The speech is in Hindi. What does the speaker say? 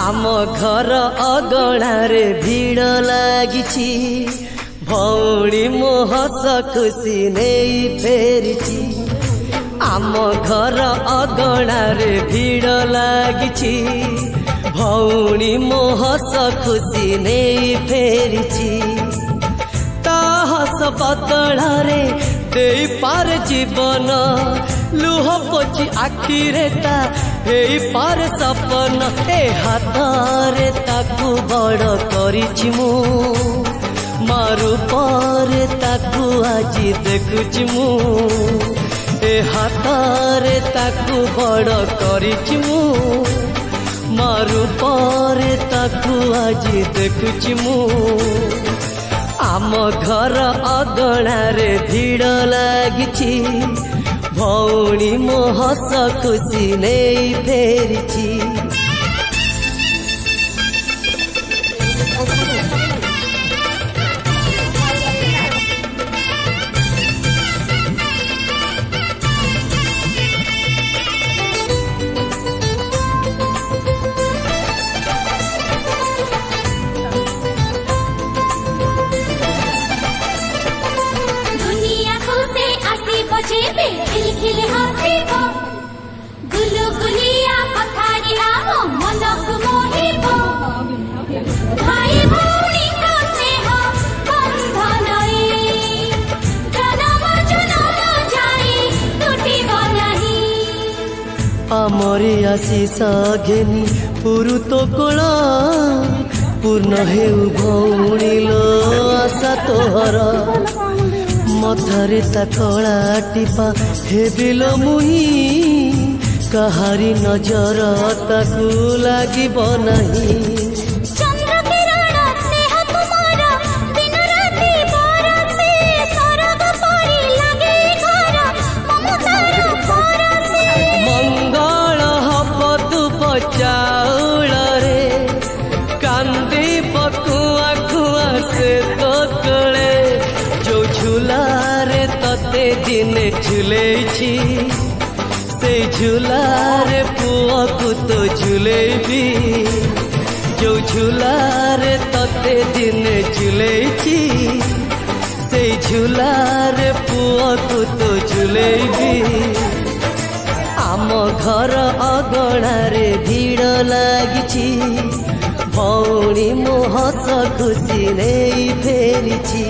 आम घर अगणारे भीड़ लागिछि भौणी मो हस खुशी नहीं फेरिछि। आम घर अगणारे भीड़ लागिछि भौणी मो हस खुशी नहीं फेरिछि। ता हस बदଳରେ देई पार जीवन लुह पोछि आखिरे ता हेई पार सपन ए हाथरे ताकू बड़ करिछि मु मारू पर ताकू आज देखुछि मु ए हाथरे ताकू बड़ करिछि मु मारू पर ताकू आज देखुछि मु। आम घर अगणारे भीड़ लागिछि भौणी मो हस खुशी नहीं फेरिछि। आमरी आशीष घेनी पुरु तो कोला पूर्ण हेउ भौणी लो आशा तोहर मथरे ता कला टिपा हेबिलो मुही कहारी नजर ताकू लागिब नहीं। चाउल रे कांदी बकुआ खुआ से तो तले जो झूलारे तते दिने झुलेछि से झूलारे पुआ को तो झुलेबी जो झूलारे तते दिने झुलेछि से झूलारे पुआ को तो झुलेबी। आम घर अगणारे भीड़ लागिछि भौणी मो हस खुशी नहीं फेरिछि।